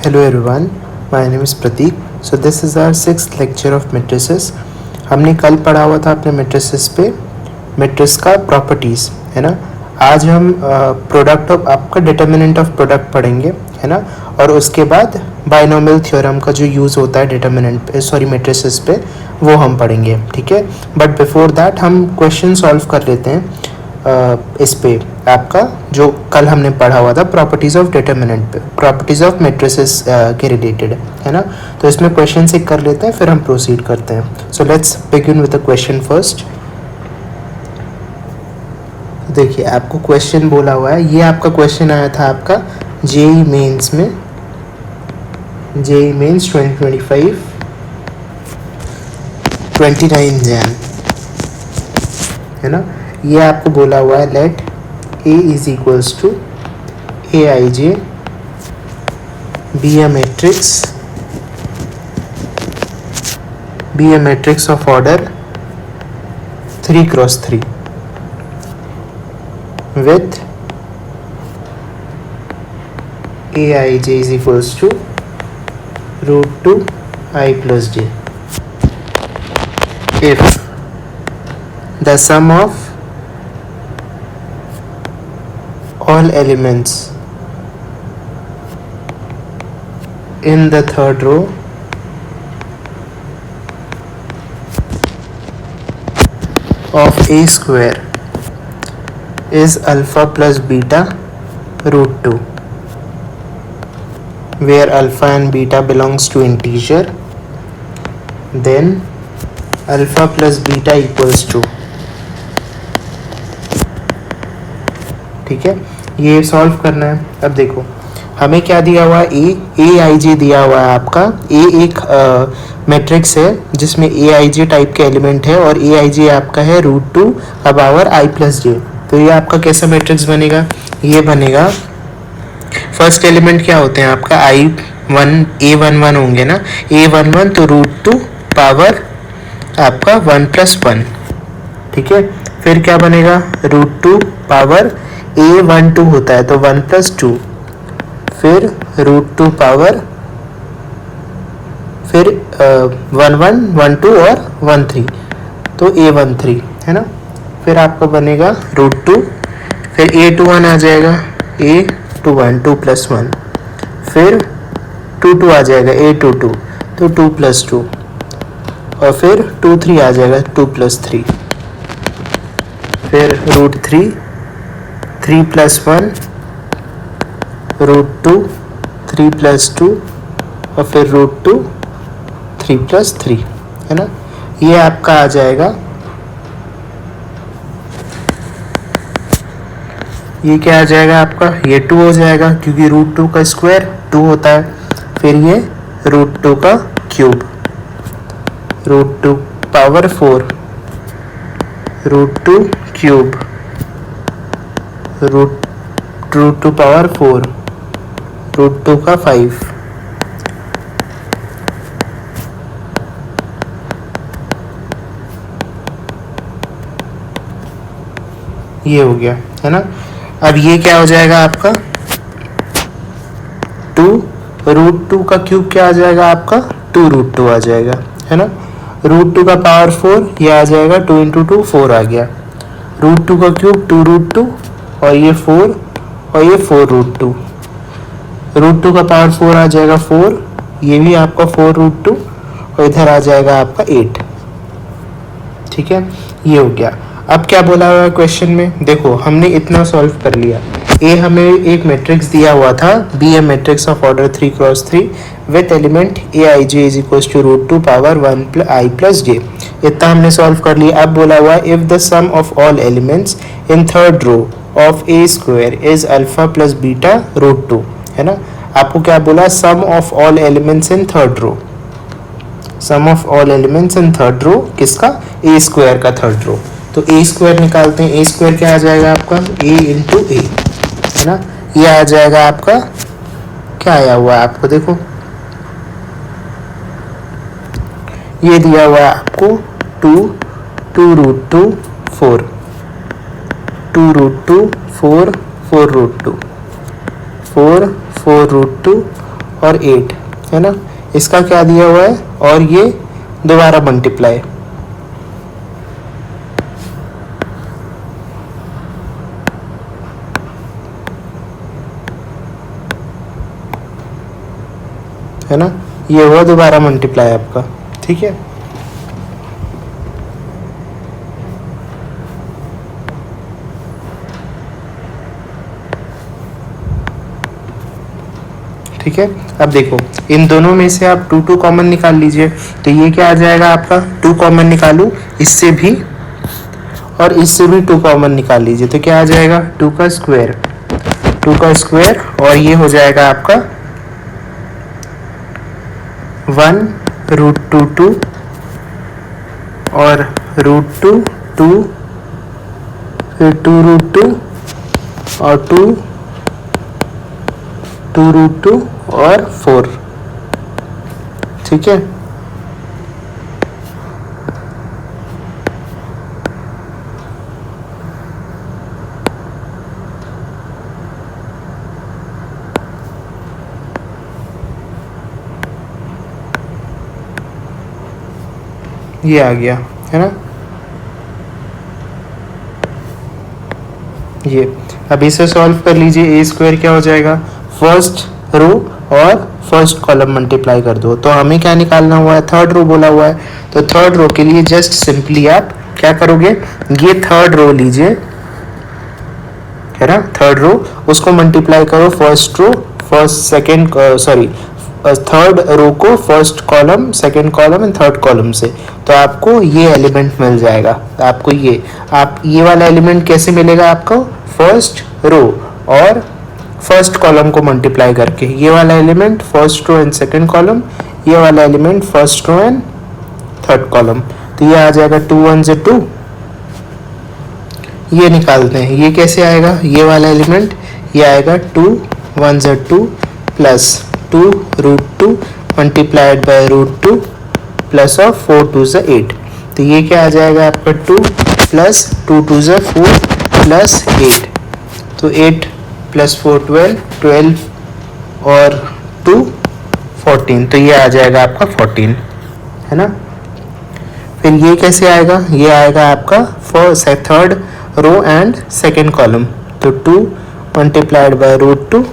Hello everyone, my name is Prateek. So this is our sixth lecture of matrices. हमने कल पढ़ा हुआ था अपने matrices पे मैट्रिक्स का प्रॉपर्टीज, है ना. आज हम प्रोडक्ट ऑफ आपका डिटर्मिनेंट ऑफ प्रोडक्ट पढ़ेंगे, है ना. और उसके बाद बाइनोमियल थ्योरम का जो यूज़ होता है डिटर्मिनेंट पे, सॉरी मैट्रिसेस पे, वो हम पढ़ेंगे, ठीक है. बट बिफोर दैट हम क्वेश्चन सॉल्व कर लेते हैं इस पे आपका जो कल हमने पढ़ा हुआ था प्रॉपर्टीज़ ऑफ डिटर्मिनेंट पे, प्रॉपर्टीज़ ऑफ मैट्रिसेस के रिलेटेड, है ना. तो इसमें क्वेश्चन एक कर लेते हैं, फिर हम प्रोसीड करते हैं. So let's begin with the question first. देखिए आपको क्वेश्चन बोला हुआ है, ये आपका क्वेश्चन आया था आपका जेई मेंस में, जेई मेंस 2025 29 जैन, है ना. ये आपको बोला हुआ है let A is equals to A I J be a matrix of order 3x3 with aij is equals to root 2 I plus j if the sum of all elements in the third row of a square is alpha plus beta root 2, where alpha and beta belongs to integer, then alpha plus beta equals to, ठीक है. ये solve करना है. अब देखो हमें क्या दिया हुआ है, ए आई जे दिया हुआ है आपका. ए एक मैट्रिक्स है जिसमें ए आई जे टाइप के एलिमेंट है और ए आई जे आपका है रूट 2 का पावर आई प्लस जे. तो ये आपका कैसा मैट्रिक्स बनेगा, ये बनेगा फर्स्ट एलिमेंट क्या होते हैं आपका i1 a11 होंगे ना, a11 तो रूट 2 पावर आपका 1+1, ठीक है. फिर क्या बनेगा, रूट 2 पावर a12 होता है तो 1+2, फिर रूट 2 पावर, फिर 1 1 2 और 1 3 तो a13, है ना. फिर आपका बनेगा रूट 2, फिर a21 आ जाएगा, a21 2+1, फिर 2 2 आ जाएगा a22 तो 2+2, और फिर 2 3 आ जाएगा 2+3, फिर रूट 3 3+1 रूट 2 3+2 और फिर रूट 2 3+3, है ना. ये आपका आ जाएगा, ये क्या आ जाएगा आपका, ये 2 हो जाएगा क्योंकि रूट 2 का स्क्वायर 2 होता है. फिर ये रूट 2 का cube, root 2 power 4, root 2 cube, root 2 power 4, root 2 का 5, ये हो गया, है ना. अब ये क्या हो जाएगा आपका 2 रूट 2 का क्यूब क्या आ जाएगा आपका 2 रूट 2 आ जाएगा, है ना. रूट 2 का पावर 4 ये आ जाएगा 2 × 2 4 आ गया, रूट 2 का क्यूब 2 रूट 2 और ये 4 और ये 4 रूट 2, रूट 2 का पावर 4 आ जाएगा 4, ये भी आपका 4 रूट 2 और इधर आ जाएगा आपका 8, ठीक है. ये हो गया. अब क्या बोला हुआ है क्वेश्चन में, देखो हमने इतना सॉल्व कर लिया. ए हमें एक मैट्रिक्स दिया हुआ था, be a matrix of order 3x3 with element A I J is equal to root 2 power 1 I plus J. इतना हमने सॉल्व कर लिया. अब बोला हुआ if the sum of all elements in third row of A square is alpha plus beta root 2, है ना. आपको क्या बोला, sum of all elements in third row, sum of all elements in third रो किसका, ए स्क्वायर का third row. तो ए square निकालते हैं. ए स्क्वायर क्या आ जाएगा आपका ए इंटू ए, है ना. ये आ जाएगा आपका, क्या आया हुआ है आपको, देखो ये दिया हुआ है आपको 2 रूट 2 4, 2 रूट 2 4 4 रूट 2 4 4 रूट 2 और 8 है ना, इसका क्या दिया हुआ है और ये दोबारा मल्टीप्लाई, है ना, ये हुआ दोबारा मल्टीप्लाई आपका। ठीक है, ठीक है। अब देखो इन दोनों में से आप 2 2 कॉमन निकाल लीजिए, तो ये क्या आ जाएगा आपका, 2 कॉमन निकालू, इससे भी और इससे भी 2 कॉमन निकाल लीजिए, तो क्या आ जाएगा 2 का स्क्वायर, 2 का स्क्वायर, और ये हो जाएगा आपका 1√2 और √2 2, फिर 2√2 और 2√2 और 4। ठीक है, ये आ गया है ना, ये। अब इसे सॉल्व कर लीजिए, ए स्क्वायर क्या हो जाएगा, फर्स्ट रो और फर्स्ट कॉलम मल्टीप्लाई कर दो, तो हमें क्या निकालना हुआ है, थर्ड रो बोला हुआ है, तो थर्ड रो के लिए जस्ट सिंपली आप क्या करोगे, ये थर्ड रो लीजिए, है ना, थर्ड रो, उसको मल्टीप्लाई करो first row, first second sorry third row को first column, second column and third column से, तो आपको ये एलिमेंट मिल जाएगा। आपको ये वाला एलिमेंट कैसे मिलेगा आपको, फर्स्ट रो और फर्स्ट कॉलम को मल्टीप्लाई करके, ये वाला element first row and second column, ये वाला element first row and third column, तो ये आ जाएगा 2 1 से 2, ये निकालते हैं, ये कैसे आएगा, ये वाला एलिमेंट ये आएगा 2 1 से 2 plus 2√2 multiplied by √2 plus of 4 2 से 8, तो ये क्या आ जाएगा आपका 2 प्लस 2 2 से 4 प्लस 8, तो 8 प्लस 4 12, 12 और 2 14, तो ये आ जाएगा आपका 14, है ना। फिर ये कैसे आएगा, ये आएगा आपका first third row and second column, तो 2 multiplied by √2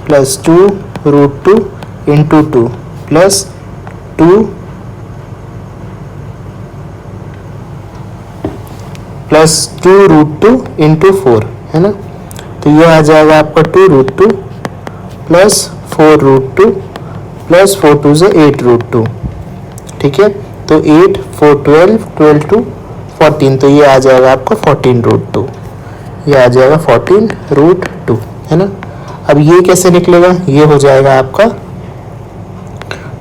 plus 2√2 into 2 plus 2 plus 2√2 into 4, है ना, तो ये आ जाएगा आपका 2√2 प्लस 4√2 प्लस 4 2 से 8√2, ठीक है, तो 8 4 12 12 2 14, तो ये आ जाएगा आपका 14√2, ये आ जाएगा 14√2, है ना। अब ये कैसे निकलेगा, ये हो जाएगा आपका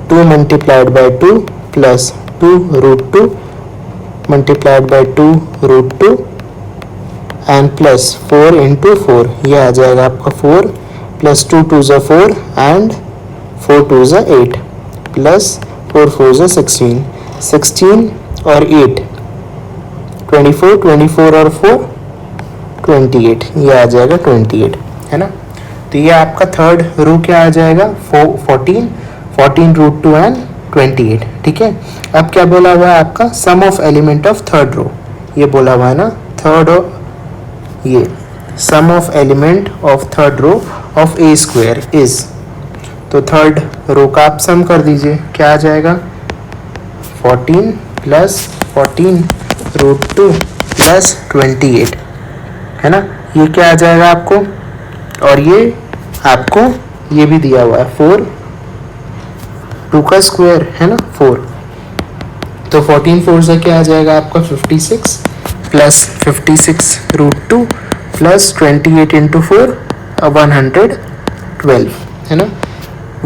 2 multiplied by 2 plus 2√2 multiplied by 2√2 and plus 4 into 4, ये आ जाएगा आपका 4 प्लस 2 2 ज़ा 4 एंड 4 2 ज़ा 8 प्लस 4 4 ज़ा 16, 16 और 8 24, 24 और 4 28, ये आ जाएगा 28, है ना। तो ये आपका थर्ड रो क्या आ जाएगा 14 14√2 एंड 28, ठीक है। अब क्या बोला हुआ है आपका sum of element of third row, ये बोला हुआ है ना, थर्ड रो, ये sum of element of third row of A square is, तो थर्ड रो का आप सम कर दीजिए, क्या आ जाएगा 14 प्लस 14√2 प्लस 28, है ना, ये क्या आ जाएगा आपको, और ये आपको ये भी दिया हुआ है 4 2 का स्क्वायर, है ना 4, तो 14 4 से क्या आ जाएगा आपका 56 प्लस 56√2 प्लस 28 इंटू 4 112, है ना,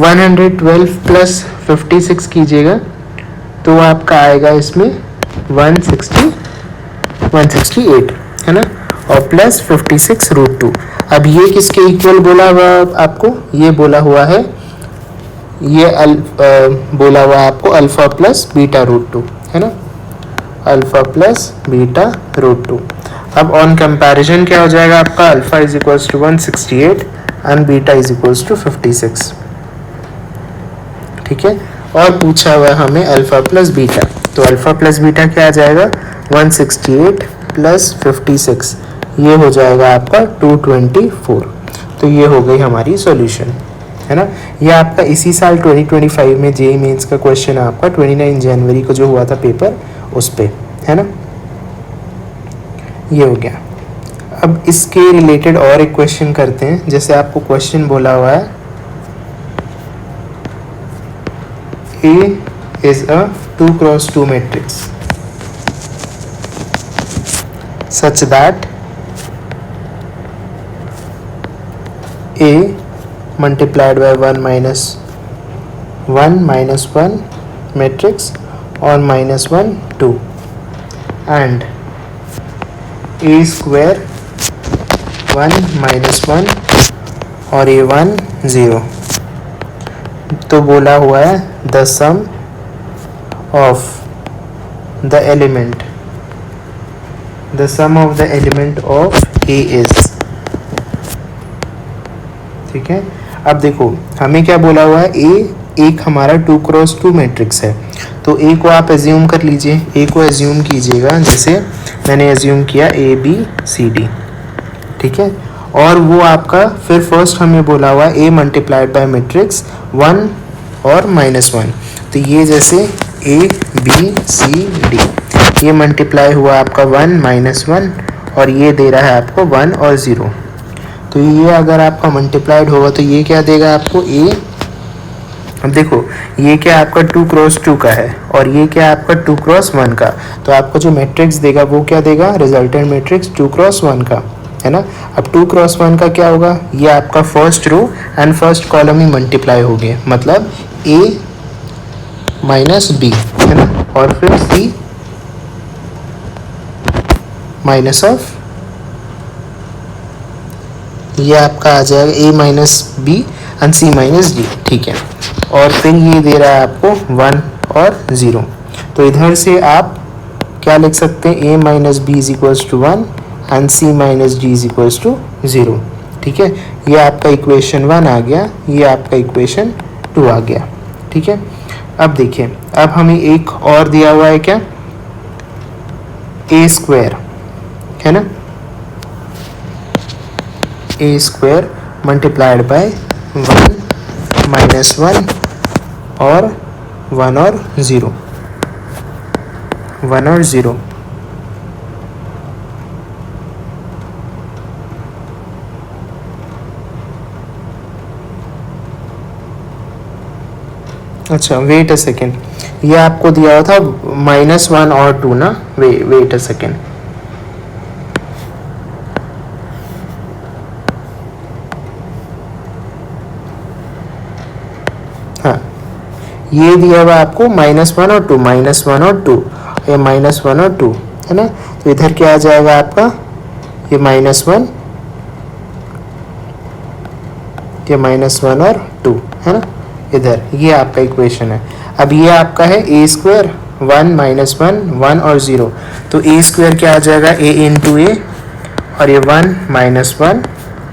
112 प्लस 56 कीजिएगा तो आपका आएगा इसमें 168, है ना, और प्लस 56√2। अब ये किसके इक्वल बोला हुआ आपको, ये बोला हुआ है, ये बोला हुआ है आपको अल्फा प्लस बीटा√2, है ना, अल्फा प्लस बीटा√2। अब ऑन कंपैरिजन क्या हो जाएगा आपका, alpha is equals to 168 and beta is equals to 56, ठीक है। और पूछा हुआ है हमें अल्फ़ा प्लस बीटा, तो अल्फ़ा प्लस बीटा क्या आ जाएगा 168 प्लस 56, ये हो जाएगा आपका 224। तो ये हो गई हमारी सॉल्यूशन, है ना। ये आपका इसी साल 2025 में जेईई मेंस का क्वेश्चन है आपका 29 जनवरी को जो हुआ था पेपर, उस पे, है ना। ये हो गया। अब इसके रिलेटेड और एक क्वेश्चन करते हैं। जैसे आपको क्वेश्चन बोला हुआ है A is a 2x2 matrix such that A multiplied by 1 minus 1 matrix or minus 1 2 and A square 1 minus 1 और A1 0। तो बोला हुआ है the sum of the element of A is, ठीक है। अब देखो हमें क्या बोला हुआ है, ए एक हमारा 2x2 मैट्रिक्स है, तो ए को आप एज्यूम कर लीजिए, ए को एज्यूम कीजिएगा जैसे मैंने एज्यूम किया ABCD, ठीक है। और वो आपका फिर फर्स्ट हमें बोला हुआ ए मल्टीप्लाइड बाय मैट्रिक्स 1 और -1, तो ये जैसे ABCD ये मल्टीप्लाई हुआ आपका 1 -1 और ये दे रहा है आपको 1 और 0। तो ये अगर आपका मल्टीप्लाइड होगा तो ये क्या देगा आपको A। अब देखो ये क्या आपका 2x2 का है और ये क्या आपका 2x1 का, तो आपको जो मैट्रिक्स देगा वो क्या देगा, रिजल्टेंट मैट्रिक्स 2x1 का, है ना। अब 2x1 का क्या होगा, ये आपका first row and first column ही मल्टीप्लाई हो गए, मतलब A माइनस B, है ना, और फिर C माइनस ऑफ, ये आपका आ जाएगा A minus B and C minus D, ठीक है। और फिर ये दे रहा है आपको 1 और 0, तो इधर से आप क्या लिख सकते हैं, A minus B is equals to 1 and C minus D is equals to 0, ठीक है। ये आपका इक्वेशन 1 आ गया, ये आपका इक्वेशन 2 आ गया, ठीक है। अब देखिए अब हमें एक और दिया हुआ है क्या, A स्क्वायर, है ना, A स्क्वायर मल्टीप्लाइड बाय 1 -1 और 1 और 0, 1 और 0, अच्छा वेट अ सेकेंड, ये आपको दिया हुआ था -1 और 2 ना, वेट अ सेकेंड, हाँ ये दिया हुआ आपको -1 और 2, -1 और 2, ये -1 और 2, है ना। तो इधर क्या आ जाएगा आपका, ये -1, ये -1 और 2, है ना, इधर ये आपका इक्वेशन है। अब ये आपका है A स्क्वायर 1 -1 1 और 0, तो A स्क्वायर क्या आ जाएगा, A इंटू A और ये 1 -1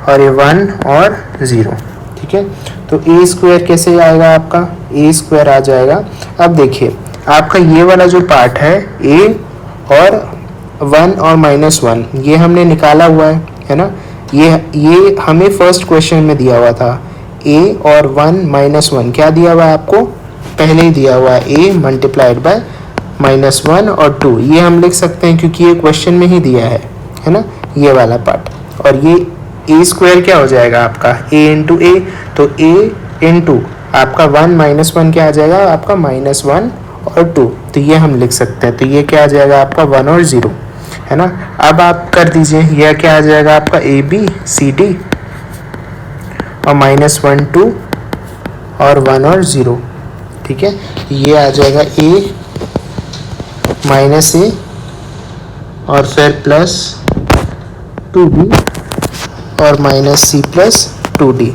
और ये 1 और 0, ठीक है। तो A स्क्वायर कैसे आएगा आपका, A स्क्वायर आ जाएगा, अब देखिए आपका ये वाला जो पार्ट है A और 1 और -1 ये हमने निकाला हुआ है ना, ये हमें फर्स्ट क्वेश्चन में दिया हुआ था, A और 1 -1 क्या दिया हुआ है आपको, पहले ही दिया हुआ है A मल्टीप्लाइड बाय -1 और 2, ये हम लिख सकते हैं क्योंकि ये क्वेश्चन में ही दिया है ना, ये वाला पार्ट। और ये A स्क्वायर क्या हो जाएगा आपका, A इंटू A, तो A इंटू आपका 1 -1 क्या आ जाएगा आपका -1 और 2, तो ये हम लिख सकते हैं, तो ये क्या आ जाएगा आपका 1 और 0, है ना। अब आप कर दीजिए, यह क्या आ जाएगा आपका ABCD और -1 2 और 1 और 0, ठीक है। ये आ जाएगा A माइनस A और फिर प्लस 2B और -C प्लस 2D,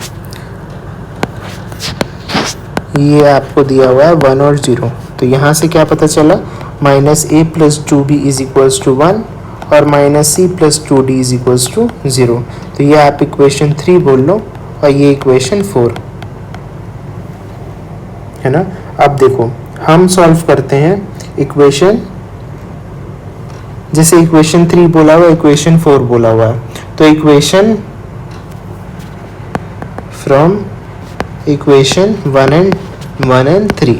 ये आपको दिया हुआ है 1 और 0, तो यहाँ से क्या पता चला, -A plus 2B is equals to 1 और -C plus 2D is equals to 0, तो ये आप इक्वेशन 3 बोल लो और ये इक्वेशन 4, है ना। अब देखो हम सॉल्व करते हैं इक्वेशन, जैसे इक्वेशन 3 बोला हुआ, इक्वेशन 4 बोला हुआ है, तो इक्वेशन फ्रॉम इक्वेशन 1 एंड 3,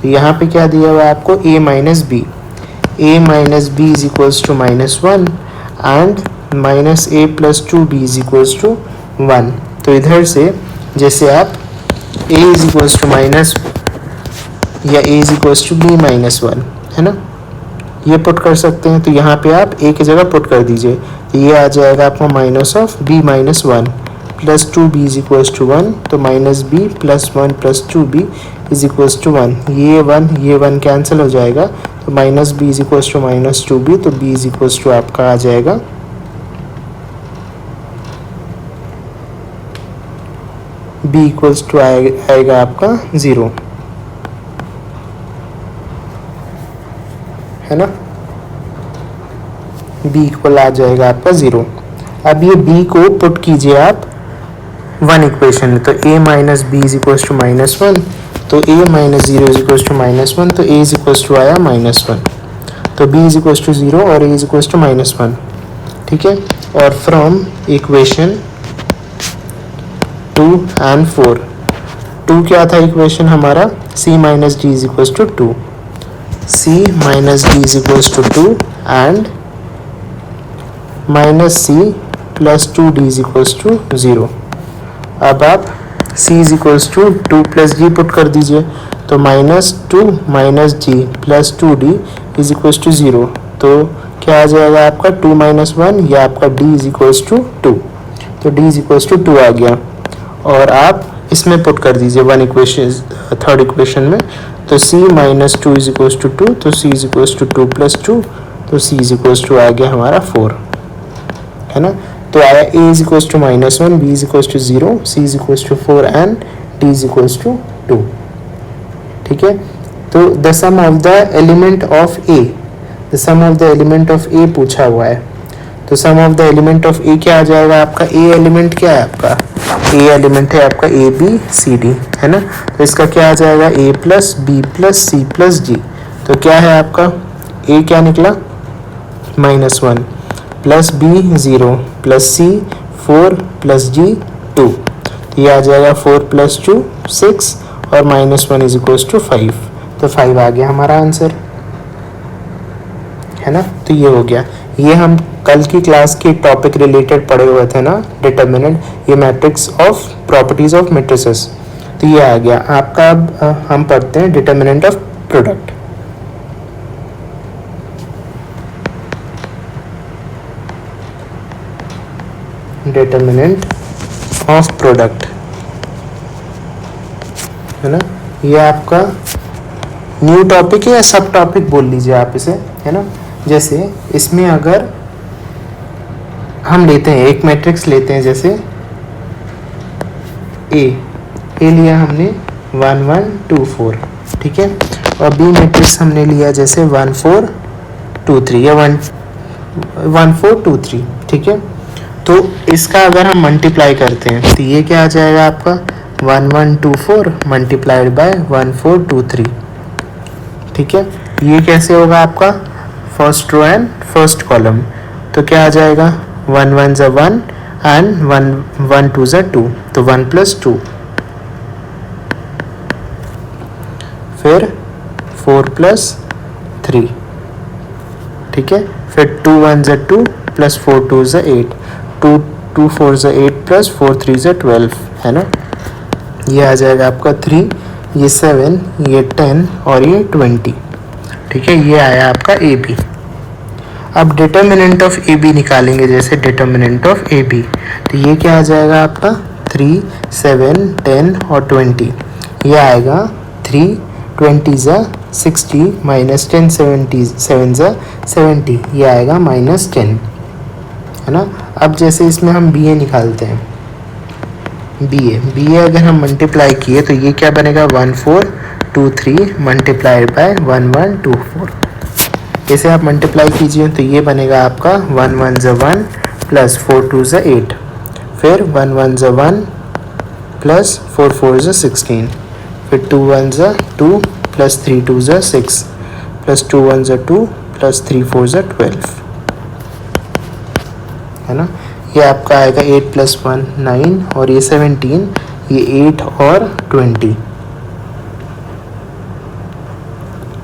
तो यहाँ पे क्या दिया हुआ है आपको, a minus B, a minus B is equals to -1 and minus a plus 2b is equals to 1। तो इधर से जैसे आप a is equals to minus या a is equals to b minus 1, है ना, ये पुट कर सकते हैं। तो यहाँ पे आप a की जगह पुट कर दीजिए, तो ये आ जाएगा आपका minus of b minus 1 plus 2b is equals to 1, तो minus b plus 1 plus 2b is equals to 1, ये 1 कैंसिल हो जाएगा, तो minus b is equals to minus 2b, तो b इज इक्वल्स टू आपका आ जाएगा b इक्वल्स टू आएगा आपका 0, है ना, b इक्वल आ जाएगा आपका 0। अब ये b को पुट कीजिए आप 1 इक्वेशन में, तो a minus B is equals to -1, तो a minus 0 is equals to -1, तो a इज इक्वल्स टू आया -1, तो b इज इक्वल्स टू 0 और a इज इक्वल्स टू -1, ठीक है। और फ्रॉम इक्वेशन 2 एंड 4, 2 क्या था इक्वेशन हमारा, c minus d is equals to 2, c minus d is equals to 2 and minus c plus 2d is equals to 0। अब आप c is equals to 2 plus g put कर दीजिए, तो -2 minus g plus 2d is equals to 0, तो क्या आ जाएगा आपका 2 माइनस 1 या आपका d इज इक्वल्स टू 2, तो d इज इक्वल्स टू 2 आ गया। और आप इसमें पुट कर दीजिए 1 इक्वेशन, थर्ड इक्वेशन में, तो c minus 2 is equals to 2, तो c is equals to 2 plus 2, तो c इज इक्वल्स टू आ गया हमारा 4, है ना। तो आया a is equals to -1, b is equals to 0, c is equals to 4 and d is equals to 2, ठीक है। तो the sum of the element of a, the sum of the element of a पूछा हुआ है, तो sum of the element of a क्या आ जाएगा आपका, a एलिमेंट क्या है आपका, a एलिमेंट है आपका a b c d, है ना, तो इसका क्या आ जाएगा a plus b plus c plus g, तो क्या है आपका a क्या निकला -1 plus b 0 plus c 4 plus g 2, ये आ जाएगा 4 प्लस 2 6 और -1 इज इक्वल्स टू 5, तो 5 आ गया हमारा आंसर, है ना। तो ये हो गया, ये हम कल की क्लास के टॉपिक रिलेटेड पढ़े हुए थे ना, डिटर्मिनेंट, ये matrix of properties of matrices, तो ये आ गया आपका। अब हम पढ़ते हैं determinant of product. Determinant of product, है ना, ये आपका न्यू टॉपिक है या सब टॉपिक बोल लीजिए आप इसे, है ना। जैसे इसमें अगर हम लेते हैं एक मैट्रिक्स लेते हैं, जैसे ए लिया हमने 1 1 2 4, ठीक है, और बी मैट्रिक्स हमने लिया जैसे 1 4 2 3 या 1 4 2 3, ठीक है। तो इसका अगर हम मल्टीप्लाई करते हैं तो ये क्या आ जाएगा आपका 1 1 2 4 मल्टीप्लाइड बाय 1 4 2 3, ठीक है। ये कैसे होगा आपका first row and first column, तो क्या आ जाएगा 1 1 ज़ा 1 एंड 1 2 ज़ा 2, तो 1 प्लस 2, फिर 4 प्लस 3, ठीक है, फिर 2 1 ज़ा 2 प्लस 4 2 ज़ा 8, 2 4 ज़ा 8 प्लस 4 3 ज़ा 12, है ना। ये आ जाएगा आपका 3, ये 7, ये 10 और ये 20, ठीक है। ये आया आपका ए बी। अब डिटर्मिनेंट ऑफ ए बी निकालेंगे, जैसे डिटर्मिनेंट ऑफ ए बी, तो ये क्या आ जाएगा आपका 3 7 10 और 20, ये आएगा 3 20 ज़ा 60 माइनस 10 7 ज़ा 70, ये आएगा -10, है ना। अब जैसे इसमें हम बी ए निकालते हैं, बी ए अगर हम मल्टीप्लाई किए तो ये क्या बनेगा 1 4 2 3 मल्टीप्लाइड बाय 1 1 2 4, इसे आप मल्टीप्लाई कीजिए तो ये बनेगा आपका 1 1 ज़ा 1 प्लस 4 2 ज़ा 8, फिर 1 1 ज़ा 1 प्लस 4 4 ज़ा 16, फिर 2 1 ज़ा 2 प्लस 3 2 ज़ा 6 प्लस 2 1 ज़ा 2 प्लस 3 4 ज़ा 12, है ना। ये आपका आएगा 8 प्लस 1 9 और ये 17, ये 8 और 20,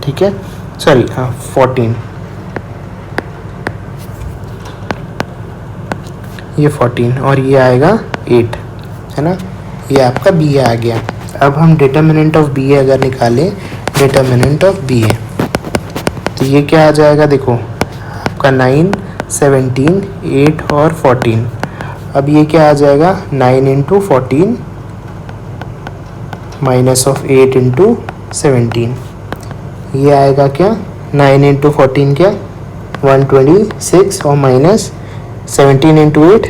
ठीक है, सॉरी हाँ 14, ये 14 और ये आएगा 8, है ना। ये आपका बी ए आ गया। अब हम डिटर्मिनेंट ऑफ बी ए अगर निकालें, डिटर्मिनेंट ऑफ बी ए, तो ये क्या आ जाएगा, देखो आपका 9 17 8 और 14। अब ये क्या आ जाएगा, 9 इंटू 14 माइनस ऑफ 8 इंटू 17, ये आएगा क्या, 9 इंटू 14 क्या 126 और माइनस 17 इंटू 8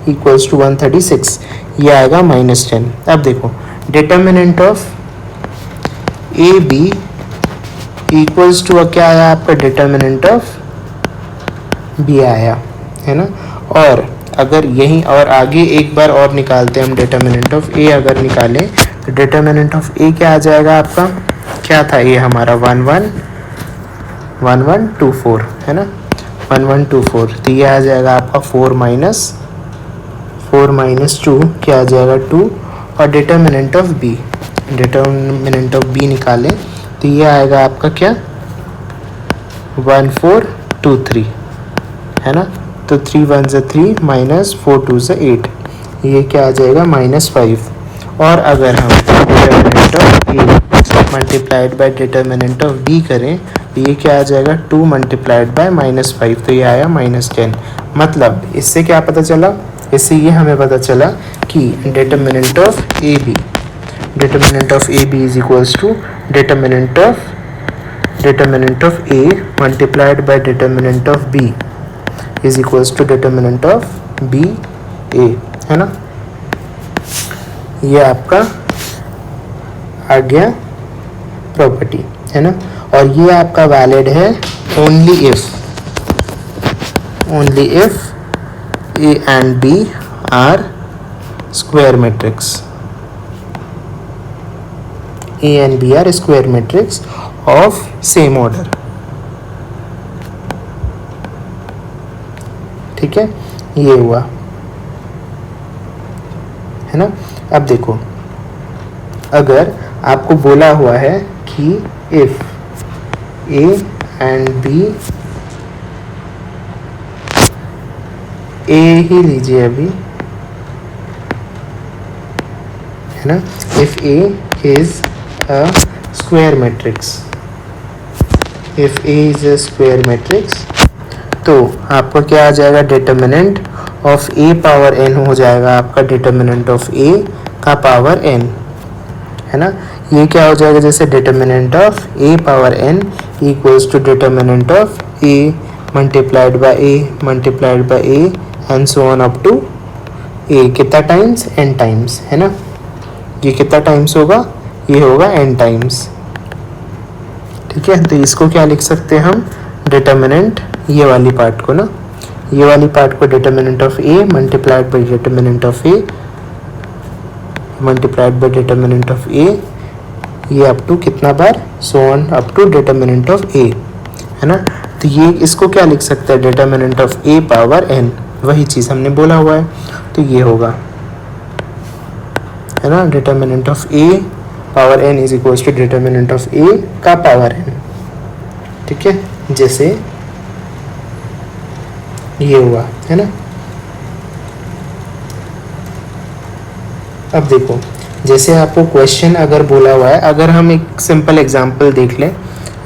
इक्वल्स टू 136, ये आएगा -10। अब देखो determinant of A B equals to क्या आया आपका, डिटर्मिनेंट ऑफ बी आया, है ना। और अगर यहीं और आगे एक बार और निकालते हैं हम डिटर्मिनेंट ऑफ ए, अगर निकालें तो डिटर्मिनेंट ऑफ ए क्या आ जाएगा आपका, क्या था ये हमारा 1 1 1 1 2 4, है ना, 1 1 2 4, तो ये आ जाएगा आपका 4 माइनस 2 क्या आ जाएगा 2, और determinant of B, determinant of B निकालें तो ये आएगा आपका क्या 1 4 2 3, है ना। तो 3 1 ज़ा 3 माइनस 4 2 ज़ा 8, ये क्या आ जाएगा -5। और अगर हम determinant of A multiplied by determinant of B करें तो ये क्या आ जाएगा 2 मल्टीप्लाइड बाय -5, तो ये आया -10। मतलब इससे क्या पता चला, इससे ये हमें पता चला कि determinant of A B is equals to determinant of A multiplied by determinant of B is equals to determinant of B A, है ना। ये आपका आ गया प्रॉपर्टी, है ना। और ये आपका वैलिड है only if A and B are square matrix, A and B are square matrix of same order, ठीक है, ये हुआ, है ना। अब देखो अगर आपको बोला हुआ है कि if A and B, A ही लीजिए अभी, है ना, if A is a square matrix, if A is a square matrix, तो आपका क्या आ जाएगा, determinant of A power N हो जाएगा आपका डिटर्मिनेंट ऑफ ए का पावर एन, है ना। ये क्या हो जाएगा, जैसे determinant of A power N equals to determinant of A multiplied by A and so on up to A, कितना टाइम्स, एन टाइम्स, है ना। ये कितना टाइम्स होगा, ये होगा एन टाइम्स, ठीक है। तो इसको क्या लिख सकते हैं हम, डिटर्मिनेंट, ये वाली पार्ट को ना, ये वाली पार्ट को determinant of A multiplied by determinant of A multiplied by determinant of A, ये अप टू कितना बार, so on up to determinant of A, है ना। तो ये इसको क्या लिख सकते हैं, determinant of A power N, वही चीज़ हमने बोला हुआ है, तो ये होगा, है ना, determinant of A power N is equals to determinant of A का पावर एन, ठीक है, जैसे ये हुआ, है ना। अब देखो जैसे आपको क्वेश्चन अगर बोला हुआ है, अगर हम एक सिंपल एग्जांपल देख लें,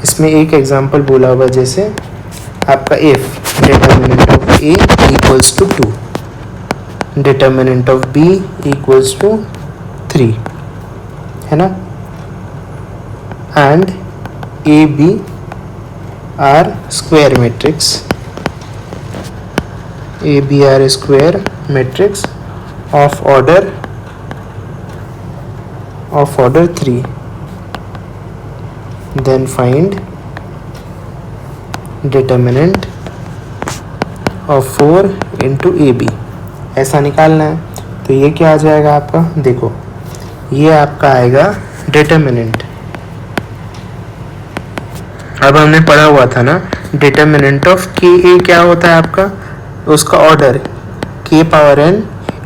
इसमें एक एग्जांपल बोला हुआ है, जैसे आपका if determinant of A equals to 2, determinant of B equals to 3, है ना, and A B are square matrix, A B are square matrix of order 3, then find determinant of 4 into AB, ऐसा निकालना है। तो ये क्या आ जाएगा आपका, देखो ये आपका आएगा डिटर्मिनेंट, अब हमने पढ़ा हुआ था ना डिटर्मिनेंट ऑफ के ए क्या होता है आपका, उसका ऑर्डर के power N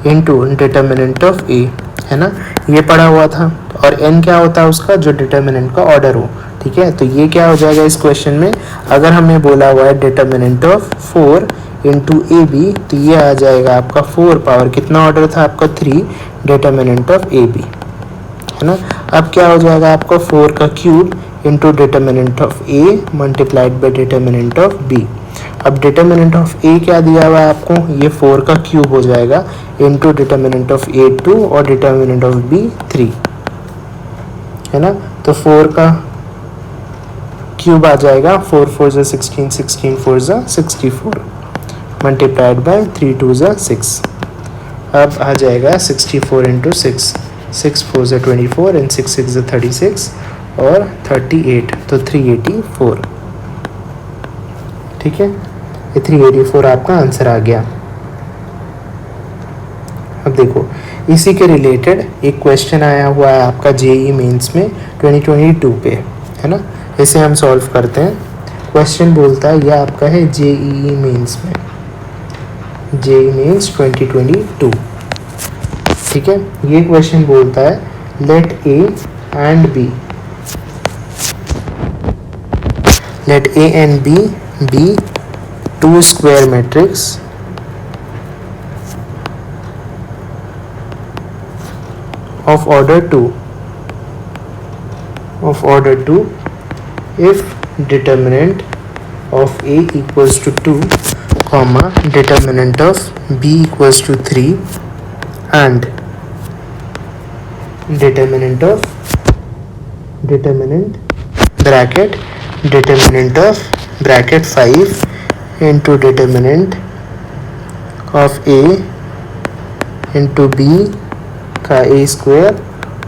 into determinant of A, है ना, ये पढ़ा हुआ था। और एन क्या होता है उसका, जो डिटर्मिनेंट का ऑर्डर हो। ठीक है, तो ये क्या हो जाएगा इस क्वेश्चन में, अगर हमें बोला हुआ है determinant of 4 into A B, तो ये आ जाएगा आपका 4 पावर कितना ऑर्डर था आपका 3 डिटर्मिनेंट ऑफ ए बी, है ना। अब क्या हो जाएगा आपका 4 का cube into determinant of A multiplied by determinant of B. अब डिटर्मिनेंट ऑफ ए क्या दिया हुआ है आपको, ये 4 का क्यूब हो जाएगा इंटू डिटर्मिनेंट ऑफ ए 2 और डिटर्मिनेंट ऑफ बी 3, है ना। तो 4 का क्यूब आ जाएगा 4 4 जा 16, 16 4 जा 64 मल्टीप्लाइड बाय 3 2 जा 6। अब आ जाएगा 64 इंटू 6, 6 4 जा 24 एंड 6 6 जा 36 और 38, तो 384। ठीक है, ये 384 आपका आंसर आ गया। अब देखो इसी के रिलेटेड एक क्वेश्चन आया हुआ है आपका जेई मेंस में 2022 पे, है ना। इसे हम सॉल्व करते हैं। क्वेश्चन बोलता है, यह आपका है जेई मेंस में, जेई मेंस 2022। ठीक है, ये क्वेश्चन बोलता है let A and B, let A and B be two square matrix of order 2 if determinant of A equals to 2 comma determinant of B equals to 3 and determinant bracket determinant of bracket 5 into determinant of A into B का A square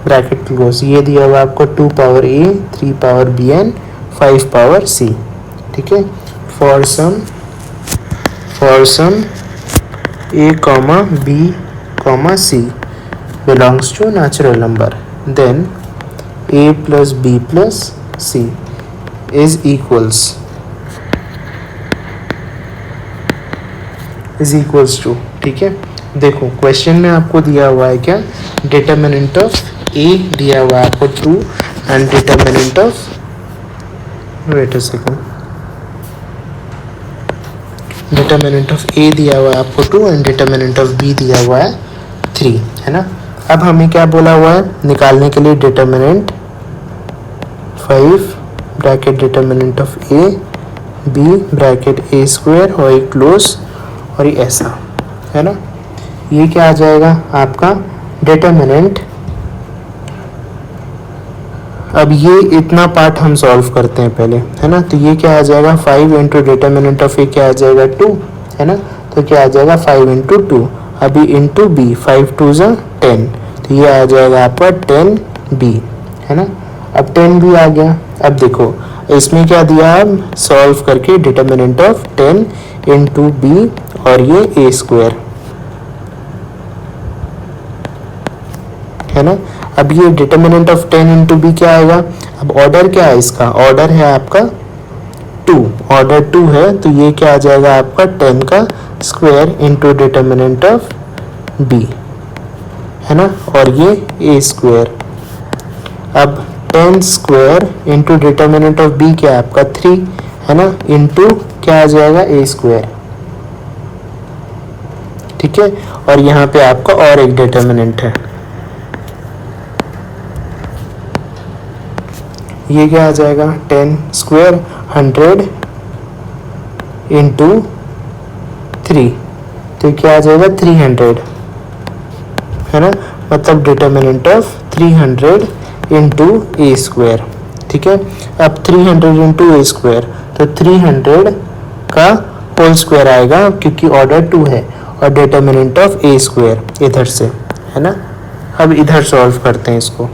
bracket close. ये दिया हुआ आपको 2 power A 3 power B and 5 power C। ठीक है, for some A comma B comma C belongs to natural number, then A plus B plus C is equals to। ठीक है, देखो question में आपको दिया हुआ है क्या, डिटर्मिनेंट ऑफ ए दिया हुआ है आपको 2 and determinant of, wait a second, determinant of A दिया हुआ है आपको 2 एंड डिटर्मिनेंट ऑफ बी दिया हुआ है 3, है ना। अब हमें क्या बोला हुआ है निकालने के लिए, determinant 5 bracket determinant of A B bracket A square और एक क्लोज और ये ऐसा, है ना। ये क्या आ जाएगा आपका डिटर्मिनेंट। अब ये इतना पार्ट हम सॉल्व करते हैं पहले, है ना। तो ये क्या आ जाएगा 5 इंटू डिटर्मिनेंट ऑफ ए क्या आ जाएगा 2, है ना। तो क्या आ जाएगा 5 इंटू 2, अभी इंटू बी 5 2 जा 10, तो ये आ जाएगा आपका 10 बी, है ना। अब 10 भी आ गया। अब देखो इसमें क्या दिया, हम सॉल्व करके डिटर्मिनेंट ऑफ 10 इंटू बी और ये ए स्क्वायर, है ना। अब ये डिटर्मिनेंट ऑफ 10 इंटू बी क्या आएगा, अब ऑर्डर क्या है इसका, ऑर्डर है आपका 2, ऑर्डर 2 है, तो ये क्या आ जाएगा आपका 10 का square into determinant of B, है ना, और ये ए स्क्वायर। अब 10 square into determinant of B क्या है आपका 3, है ना, इंटू क्या आ जाएगा ए स्क्वायर। ठीक है, और यहाँ पे आपका और एक डिटर्मिनेंट है, ये क्या आ जाएगा 10 स्क्वायर 100 इंटू 3, तो क्या आ जाएगा 300, है ना, मतलब determinant of 300 into A square. ठीक है, अब 300 इंटू ए स्क्वायर, तो 300 का होल स्क्वायर आएगा क्योंकि ऑर्डर 2 है, और डिटर्मिनेंट ऑफ ए स्क्वायर इधर से, है ना। अब इधर सॉल्व करते हैं इसको।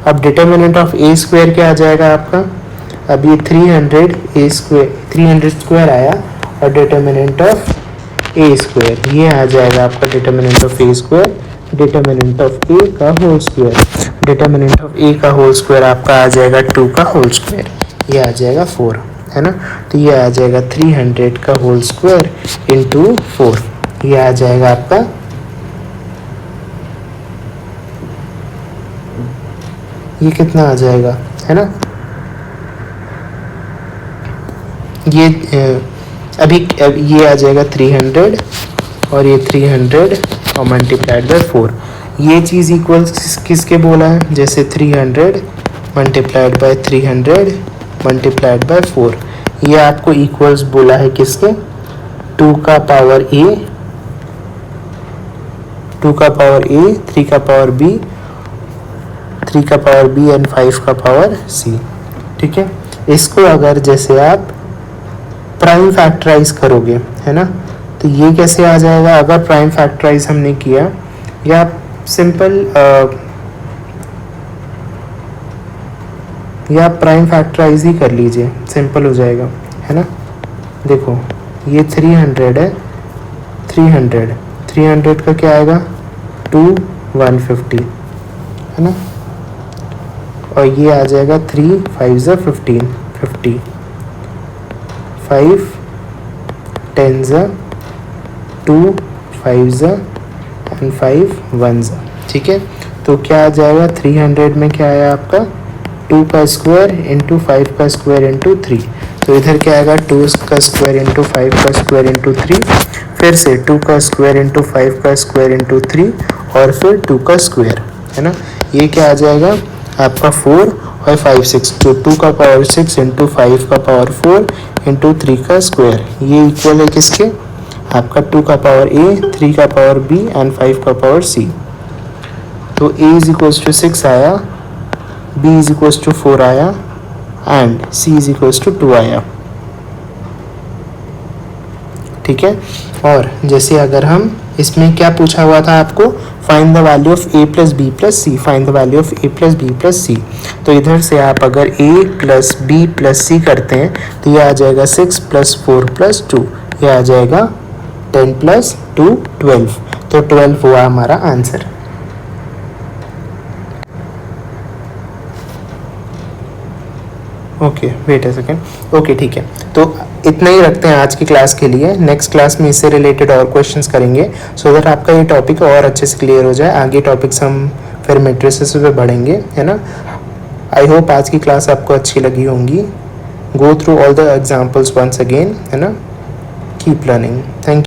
अब डिटर्मिनेंट ऑफ ए स्क्वायर क्या आ जाएगा आपका, अब ये 300 स्क्वायर आया और डिटर्मिनेंट ऑफ ए स्क्वायर ये आ जाएगा आपका determinant of A square determinant of A का whole square. Determinant of A का होल स्क्वायर आपका आ जाएगा 2 का होल स्क्वायर, ये आ जाएगा 4, है ना। तो ये आ जाएगा 300 का होल स्क्वायर इंटू 4, ये आ जाएगा आपका ये कितना आ जाएगा, है ना। ये अभी ये आ जाएगा 300 और ये 300 और मल्टीप्लाइड बाय 4, ये चीज़ इक्वल किसके बोला है, जैसे 300 मल्टीप्लाइड बाय 300 मल्टीप्लाइड बाय 4, ये आपको इक्वल्स बोला है किसके, 2 का पावर a, 2 का पावर a, 3 का पावर b, 3 का पावर b एंड 5 का पावर c, ठीक है। इसको अगर जैसे आप प्राइम फैक्टराइज करोगे, है ना, तो ये कैसे आ जाएगा, अगर प्राइम फैक्टराइज हमने किया, या सिंपल या प्राइम फैक्टराइज ही कर लीजिए, सिंपल हो जाएगा, है ना। देखो ये 300 है, 300 का क्या आएगा 2 150, है ना, और ये आ जाएगा 3 5 ज़ा 15 50, 5 10 ज़ा 2 5 ज़ा एंड 5 1 ज़ा, ठीक है। तो क्या आ जाएगा 300 में क्या आया आपका 2 का स्क्वायर इंटू 5 का स्क्वायर इंटू 3, तो इधर क्या आएगा 2 का स्क्वायर इंटू 5 का स्क्वायर इंटू 3, फिर से 2 का स्क्वायर इंटू 5 का स्क्वायर इंटू 3 और फिर 2 का स्क्वायर, है ना। ये क्या आ जाएगा आपका 4 और 5 6, तो 2 का पावर 6 इंटू 5 का पावर 4 इंटू 3 का स्क्वायर, ये इक्वल है किसके, आपका 2 का पावर a, 3 का पावर b एंड 5 का पावर c। तो a इज इक्वल्स टू 6 आया, b इज इक्वल्स टू 4 आया and c is equals to 2 आया, ठीक है। और जैसे अगर हम इसमें क्या पूछा हुआ था आपको, find the value of a plus B plus C, find the value of a plus B plus C, तो इधर से आप अगर a plus B plus C करते हैं तो ये आ जाएगा 6 प्लस 4 प्लस 2, ये आ जाएगा 10 प्लस 2 12, तो 12 हुआ हमारा answer. Okay wait a second, okay ठीक है, तो इतना ही रखते हैं आज की क्लास के लिए। नेक्स्ट क्लास में इससे रिलेटेड और क्वेश्चंस करेंगे, सो दैट आपका ये टॉपिक और अच्छे से क्लियर हो जाए। आगे टॉपिक्स हम फिर मैट्रिसेस पे बढ़ेंगे, है ना। आई होप आज की क्लास आपको अच्छी लगी होंगी। Go through all the examples once again, है ना। Keep learning, thank you.